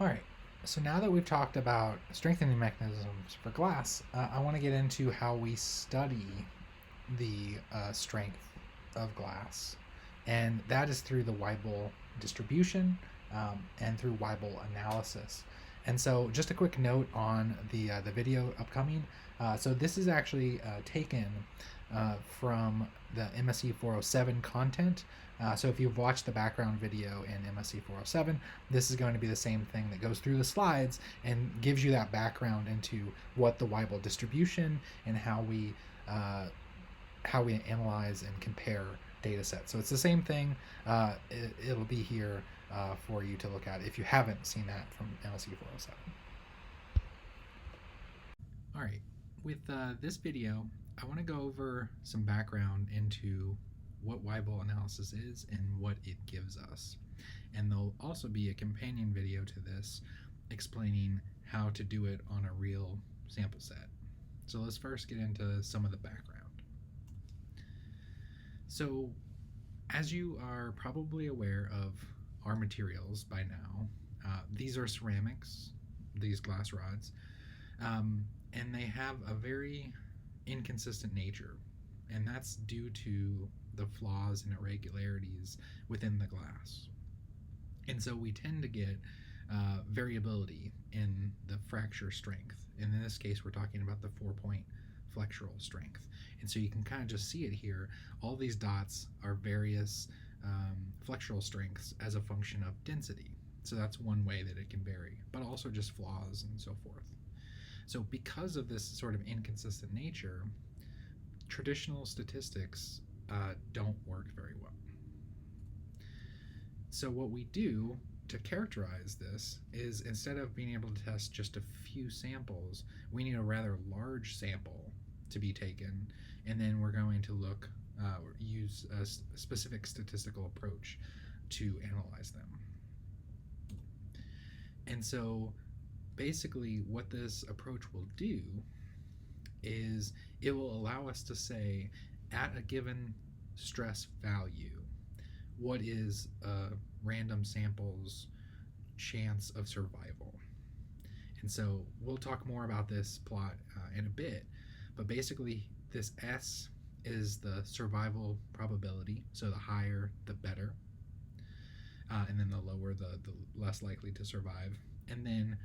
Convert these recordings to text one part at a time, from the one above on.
All right, so now that we've talked about strengthening mechanisms for glass, I want to get into how we study the strength of glass. And that is through the Weibull distribution and through Weibull analysis. And so, just a quick note on the video upcoming. So this is actually taken from the MSE 407 content. So if you've watched the background video in MSE 407, this is going to be the same thing that goes through the slides and gives you that background into what the Weibull distribution and how we analyze and compare data sets. So it's the same thing. It'll be here for you to look at if you haven't seen that from MSE 407. All right, with this video, I want to go over some background into what Weibull analysis is and what it gives us. And there'll also be a companion video to this explaining how to do it on a real sample set. So let's first get into some of the background. So as you are probably aware of our materials by now, these are ceramics, these glass rods, and they have a very inconsistent nature, and that's due to the flaws and irregularities within the glass. And so we tend to get variability in the fracture strength. And in this case, we're talking about the 4-point flexural strength. And so you can kind of just see it here. All these dots are various flexural strengths as a function of density. So that's one way that it can vary, but also just flaws and so forth. So because of this sort of inconsistent nature, traditional statistics don't work very well. So what we do to characterize this is, instead of being able to test just a few samples, we need a rather large sample to be taken, and then we're going to use a specific statistical approach to analyze them. And so basically what this approach will do is it will allow us to say, at a given stress value, what is a random sample's chance of survival. And so we'll talk more about this plot in a bit, but basically this S is the survival probability, so the higher the better, and then the lower the less likely to survive. And then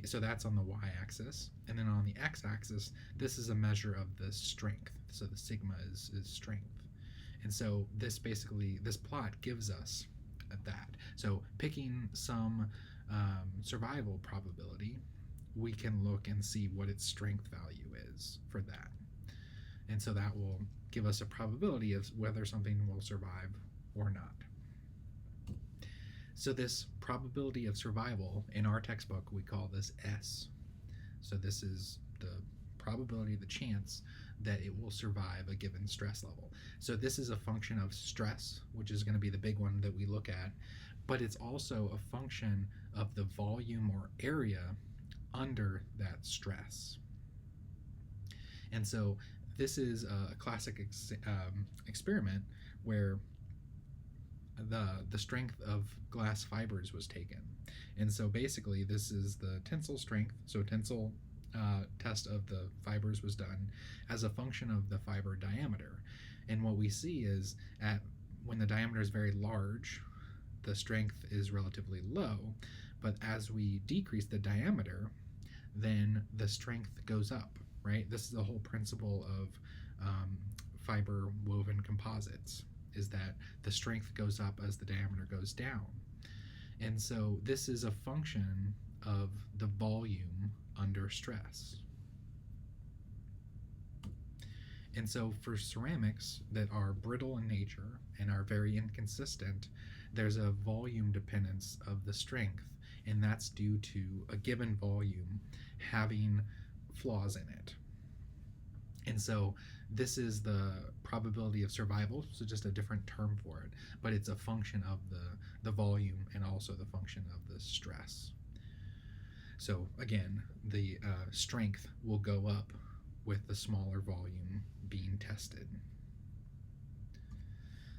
so that's on the y-axis, and then on the x-axis, this is a measure of the strength. So the sigma is strength. And so this plot gives us that. So picking some survival probability, we can look and see what its strength value is for that. And so that will give us a probability of whether something will survive or not. So this probability of survival, in our textbook, we call this S. So this is the probability, the chance that it will survive a given stress level. So this is a function of stress, which is going to be the big one that we look at, but it's also a function of the volume or area under that stress. And so this is a classic experiment where the strength of glass fibers was taken. And so basically this is the tensile strength. So a tensile test of the fibers was done as a function of the fiber diameter. And what we see is when the diameter is very large, the strength is relatively low, but as we decrease the diameter, then the strength goes up, right? This is the whole principle of fiber woven composites, is that the strength goes up as the diameter goes down. And so this is a function of the volume under stress. And so for ceramics that are brittle in nature and are very inconsistent, there's a volume dependence of the strength, and that's due to a given volume having flaws in it. And so this is the probability of survival, so just a different term for it, but it's a function of the volume and also the function of the stress. So again, the strength will go up with the smaller volume being tested.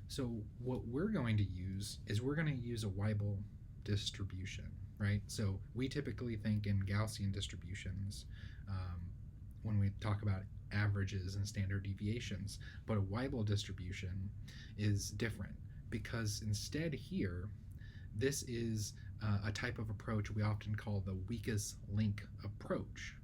So what we're going to use is we're going to use a Weibull distribution. right? So we typically think in Gaussian distributions when we talk about averages and standard deviations, but a Weibull distribution is different because instead here, this is a type of approach we often call the weakest link approach.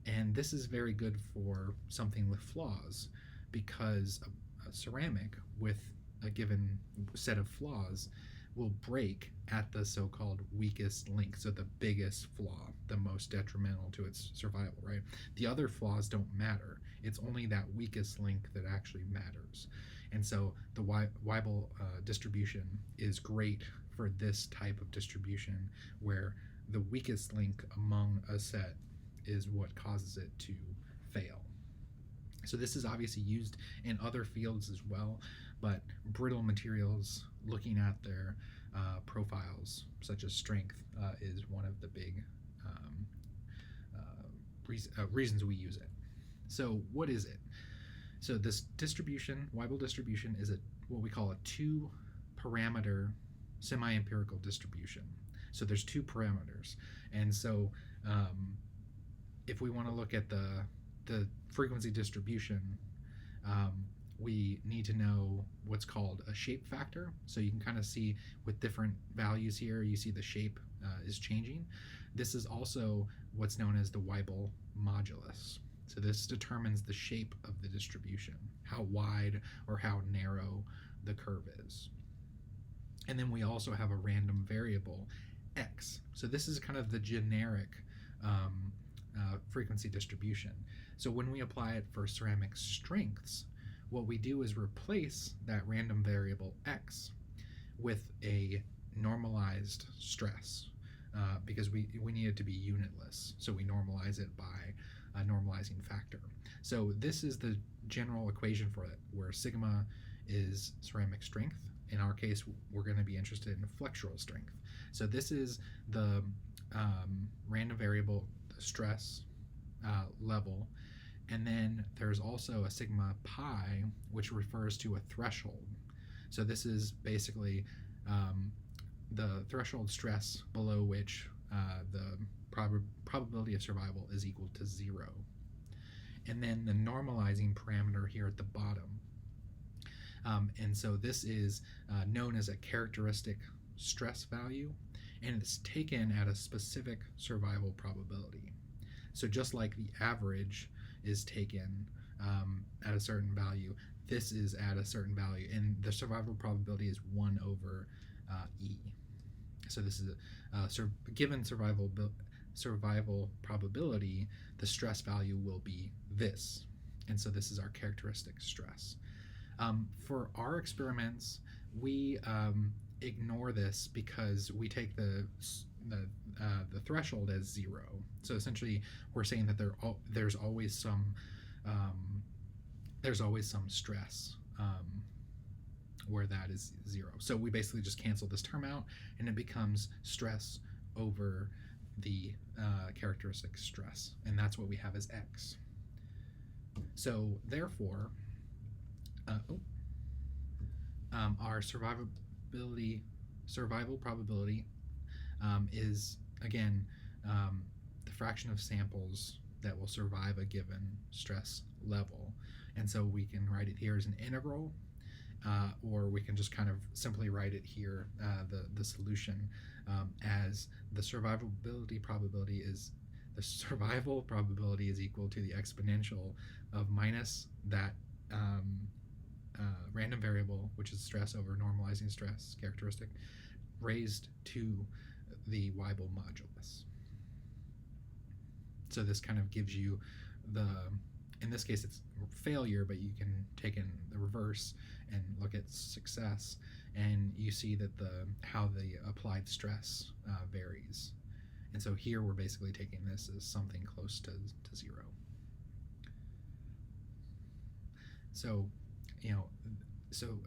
And this is very good for something with flaws because a ceramic with a given set of flaws will break at the so-called weakest link, so the biggest flaw, the most detrimental to its survival, right? The other flaws don't matter. It's only that weakest link that actually matters. And so the Weibull distribution is great for this type of distribution where the weakest link among a set is what causes it to fail. So this is obviously used in other fields as well, but brittle materials, looking at their profiles, such as strength, is one of the big reasons we use it. So what is it? So this distribution, Weibull distribution, is what we call a two-parameter semi-empirical distribution. So there's two parameters, and so if we want to look at the frequency distribution, we need to know what's called a shape factor. So you can kind of see with different values here, you see the shape is changing. This is also what's known as the Weibull modulus. So this determines the shape of the distribution, how wide or how narrow the curve is. And then we also have a random variable, x. So this is kind of the generic frequency distribution. So when we apply it for ceramic strengths, what we do is replace that random variable x with a normalized stress because we need it to be unitless. So we normalize it by a normalizing factor. So this is the general equation for it, where sigma is ceramic strength. In our case, we're going to be interested in flexural strength. So this is the random variable, the stress level, and then there's also a sigma pi, which refers to a threshold. So this is basically the threshold stress below which the probability of survival is equal to 0. And then the normalizing parameter here at the bottom. And so this is known as a characteristic stress value, and it's taken at a specific survival probability. So just like the average is taken at a certain value, this is at a certain value, and the survival probability is 1 over E. So this is a given survival probability, the stress value will be this. And so this is our characteristic stress. For our experiments, we ignore this because we take the threshold as 0. So essentially, we're saying that there's always some stress where that is 0. So we basically just cancel this term out, and it becomes stress over the characteristic stress, and that's what we have as x. So therefore, our survival probability is, again, the fraction of samples that will survive a given stress level. And so we can write it here as an integral, or we can just kind of simply write it here, the solution, as the survivability probability is equal to the exponential of minus that random variable, which is stress over normalizing stress characteristic, raised to the Weibull modulus. So this kind of gives you in this case it's failure, but you can take in the reverse and look at success, and you see that how the applied stress varies. And so here we're basically taking this as something close to 0. So, so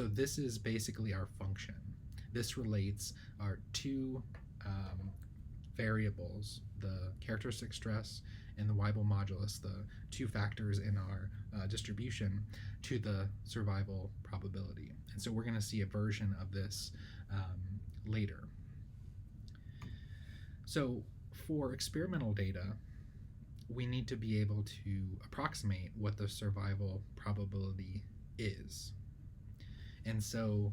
this is basically our function. This relates our two variables, the characteristic stress and the Weibull modulus, the two factors in our distribution, to the survival probability. And so we're going to see a version of this later. So for experimental data, we need to be able to approximate what the survival probability is. And so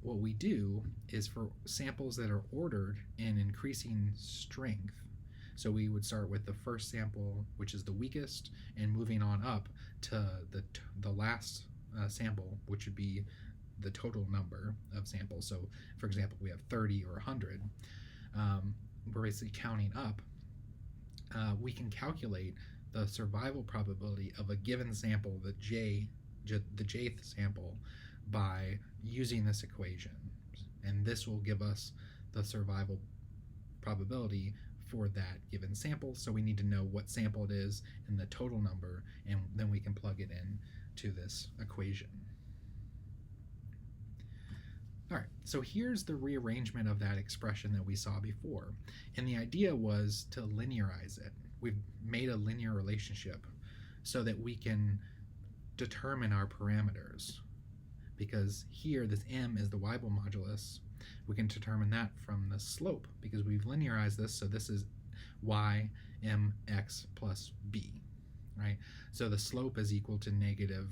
what we do is for samples that are ordered in increasing strength, so we would start with the first sample, which is the weakest, and moving on up to the last sample, which would be the total number of samples. So for example, we have 30 or 100. We're basically counting up. We can calculate the survival probability of a given sample, the jth sample, by using this equation. And this will give us the survival probability for that given sample. So we need to know what sample it is and the total number, and then we can plug it in to this equation. All right, so here's the rearrangement of that expression that we saw before. And the idea was to linearize it. We've made a linear relationship so that we can determine our parameters. Because here, this m is the Weibull modulus. We can determine that from the slope because we've linearized this, so this is y mx plus b, right? So the slope is equal to negative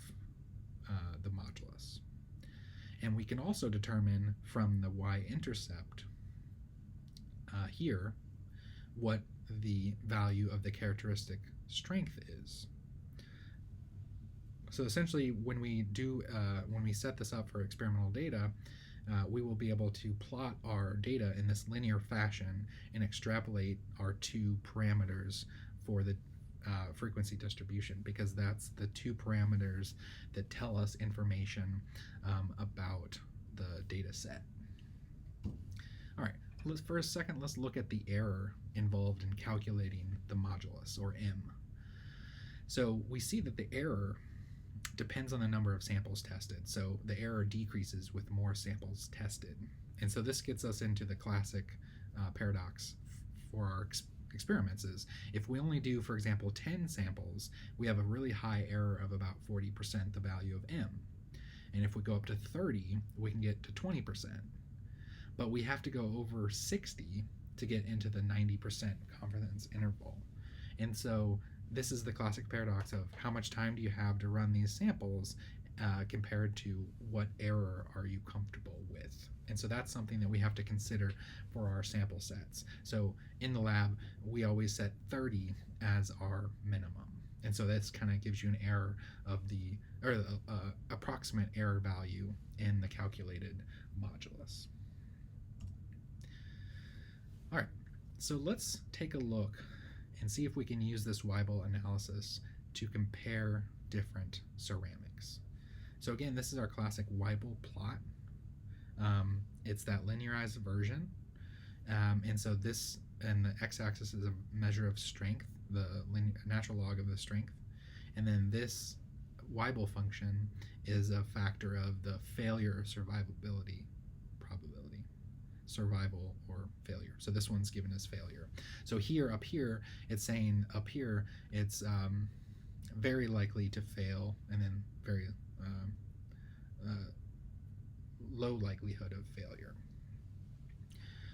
the modulus. And we can also determine from the y-intercept here what the value of the characteristic strength is. So essentially, when we set this up for experimental data, we will be able to plot our data in this linear fashion and extrapolate our two parameters for the frequency distribution, because that's the two parameters that tell us information about the data set. All right, for a second, let's look at the error involved in calculating the modulus, or m. So we see that the error depends on the number of samples tested. So the error decreases with more samples tested. And so this gets us into the classic paradox for our experiments is if we only do, for example, 10 samples, we have a really high error of about 40% the value of m. And if we go up to 30, we can get to 20%. But we have to go over 60 to get into the 90% confidence interval. And so this is the classic paradox of how much time do you have to run these samples compared to what error are you comfortable with. And so that's something that we have to consider for our sample sets. So in the lab, we always set 30 as our minimum. And so this kind of gives you an error of the, or approximate error value in the calculated modulus. All right, so let's take a look and see if we can use this Weibull analysis to compare different ceramics. So again, this is our classic Weibull plot. It's that linearized version. And so this, and the x-axis is a measure of strength, the natural log of the strength. And then this Weibull function is a factor of the failure or survivability probability. Survival or failure. So this one's given as failure. So here, up here, it's saying up here, it's very likely to fail, and then very low likelihood of failure.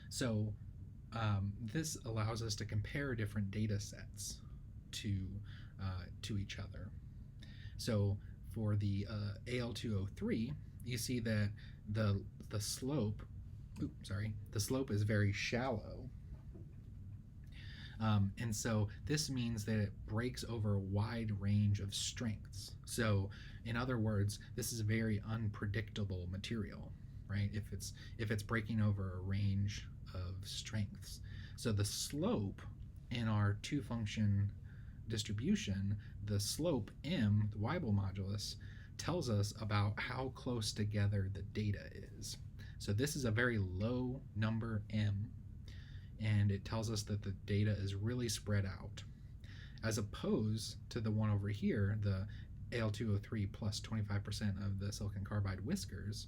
So this allows us to compare different data sets to each other. So for the AL203, you see that the slope, the slope is very shallow. And so this means that it breaks over a wide range of strengths. So in other words, this is a very unpredictable material, right? If it's breaking over a range of strengths. So the slope in our two-function distribution, the slope m, the Weibull modulus, tells us about how close together the data is. So this is a very low number m, and it tells us that the data is really spread out, as opposed to the one over here, the Al203 plus 25% of the silicon carbide whiskers.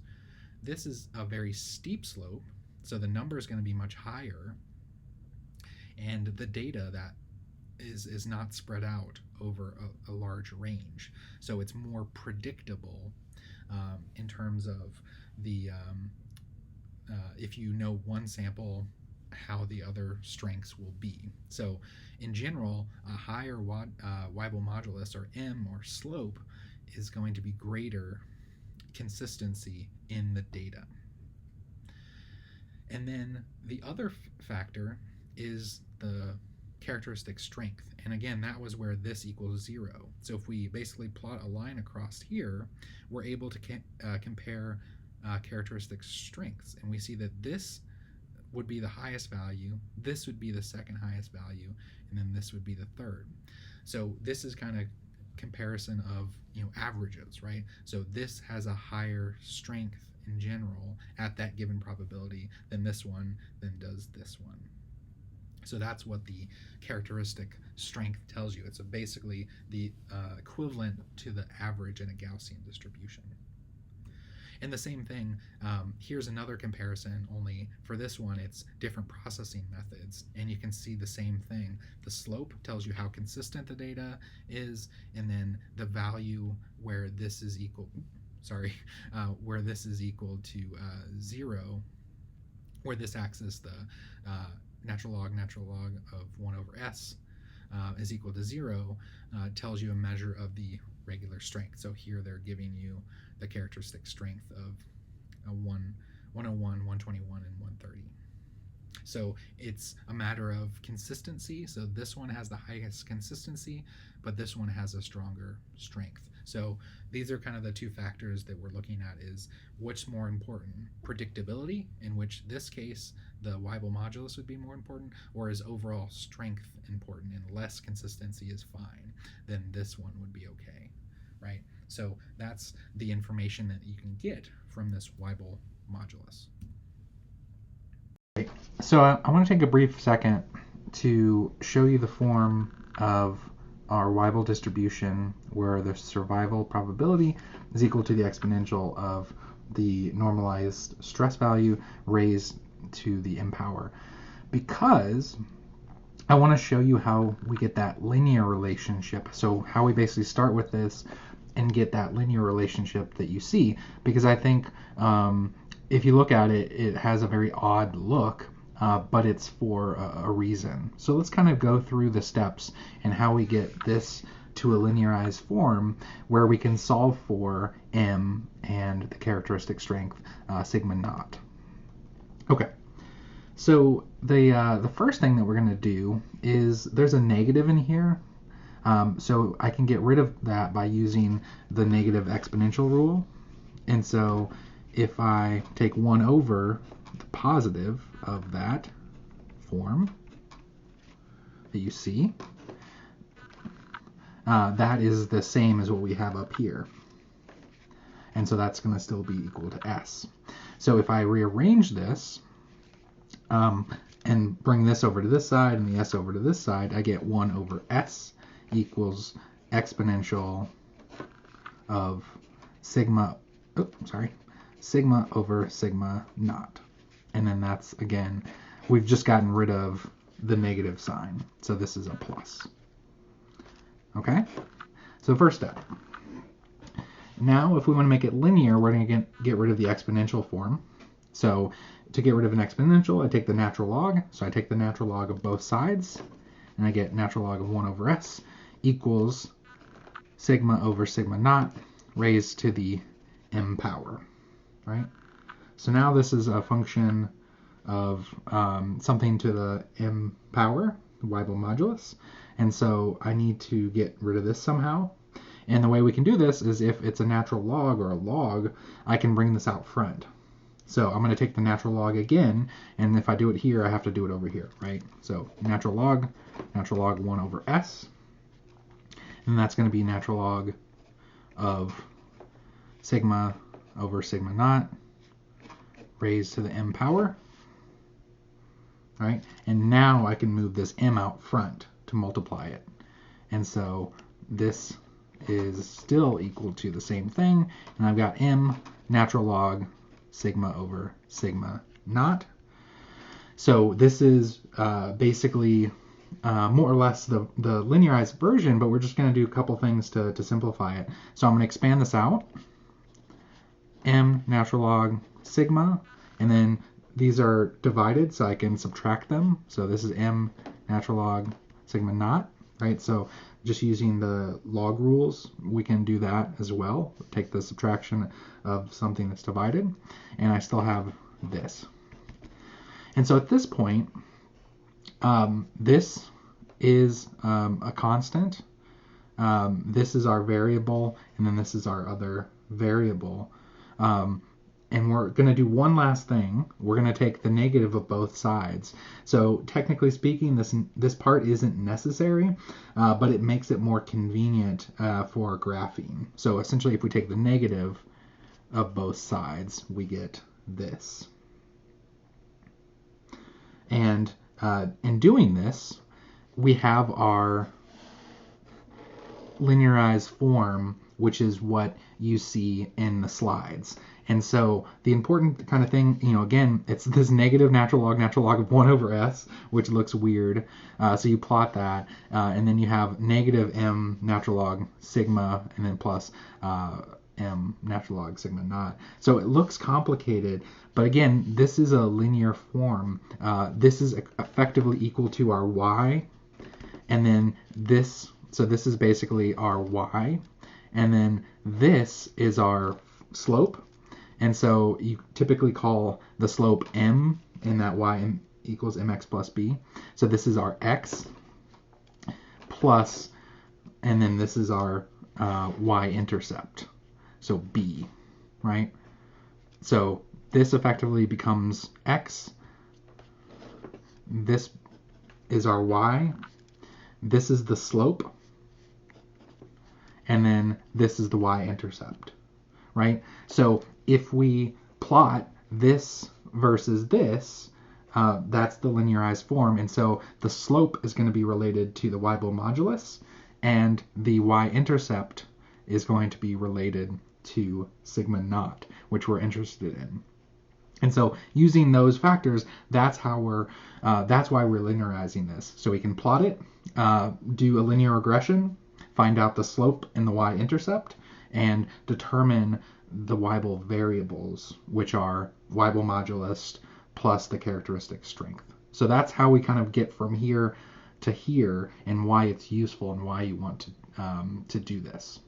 This is a very steep slope, so the number is going to be much higher, and the data that is not spread out over a large range. So it's more predictable in terms of the if you know one sample, how the other strengths will be. So in general, a higher Weibull modulus, or M, or slope, is going to be greater consistency in the data. And then the other factor is the characteristic strength. And again, that was where this equals 0. So if we basically plot a line across here, we're able to compare characteristic strengths. And we see that this would be the highest value, this would be the second highest value, and then this would be the third. So this is kind of comparison of, averages, right? So this has a higher strength in general at that given probability than this one, than does this one. So that's what the characteristic strength tells you. It's basically the equivalent to the average in a Gaussian distribution. And the same thing, here's another comparison, only for this one it's different processing methods, and you can see the same thing. The slope tells you how consistent the data is, and then the value where this is equal, where this is equal to 0, where this axis, the natural log of 1 over s is equal to 0, tells you a measure of the regular strength. So here they're giving you the characteristic strength of 101, 121, and 130. So it's a matter of consistency. So this one has the highest consistency, but this one has a stronger strength. So these are kind of the two factors that we're looking at, is what's more important, predictability, in which this case the Weibull modulus would be more important, or is overall strength important, and less consistency is fine, then this one would be okay, right? So that's the information that you can get from this Weibull modulus. So I want to take a brief second to show you the form of our Weibull distribution where the survival probability is equal to the exponential of the normalized stress value raised to the M power, because I want to show you how we get that linear relationship. So how we basically start with this and get that linear relationship that you see, because I think if you look at it, it has a very odd look, but it's for a reason. So let's kind of go through the steps and how we get this to a linearized form where we can solve for M and the characteristic strength sigma naught. Okay, so the first thing that we're going to do is there's a negative in here. So I can get rid of that by using the negative exponential rule. And so if I take 1 over the positive of that form that you see, that is the same as what we have up here. And so that's going to still be equal to s. So if I rearrange this and bring this over to this side and the s over to this side, I get 1 over s equals exponential of sigma over sigma naught. And then that's, again, we've just gotten rid of the negative sign. So this is a plus. Okay? So first step. Now, if we want to make it linear, we're going to get rid of the exponential form. So to get rid of an exponential, I take the natural log. So I take the natural log of both sides, and I get natural log of 1 over s equals sigma over sigma naught raised to the m power, right? So now this is a function of something to the m power, the Weibull modulus, and so I need to get rid of this somehow. And the way we can do this is if it's a natural log or a log, I can bring this out front. So I'm going to take the natural log again, and if I do it here, I have to do it over here, right? So natural log 1 over s, and that's going to be natural log of sigma over sigma naught raised to the m power, right? And now I can move this m out front to multiply it. And so this is still equal to the same thing, and I've got m natural log sigma over sigma naught. So this is basically more or less the linearized version, but we're just going to do a couple things to simplify it. So I'm going to expand this out, m natural log sigma, and then these are divided, so I can subtract them. So this is m natural log sigma naught, right? So just using the log rules, we can do that as well. Take the subtraction of something that's divided, and I still have this. And so at this point, this is a constant. This is our variable, and then this is our other variable. And we're going to do one last thing. We're going to take the negative of both sides. So technically speaking, this part isn't necessary, but it makes it more convenient for graphing. So essentially, if we take the negative of both sides, we get this. And in doing this, we have our linearized form, which is what you see in the slides. And so the important kind of thing, again, it's this negative natural log of 1 over s, which looks weird. So you plot that, and then you have negative m natural log sigma, and then plus m natural log sigma naught. So it looks complicated, but again, this is a linear form. This is effectively equal to our y, and then this, so this is basically our y, and then this is our slope. And so you typically call the slope m, in that y equals mx plus b. So this is our x plus, and then this is our y-intercept, so b, right? So this effectively becomes x. This is our y. This is the slope. And then this is the y-intercept, right? So if we plot this versus this, that's the linearized form. And so the slope is going to be related to the Weibull modulus, and the y-intercept is going to be related to sigma naught, which we're interested in. And so using those factors, that's why we're linearizing this. So we can plot it, do a linear regression, find out the slope and the y-intercept, and determine the Weibull variables, which are Weibull modulus plus the characteristic strength. So that's how we kind of get from here to here, and why it's useful and why you want to do this.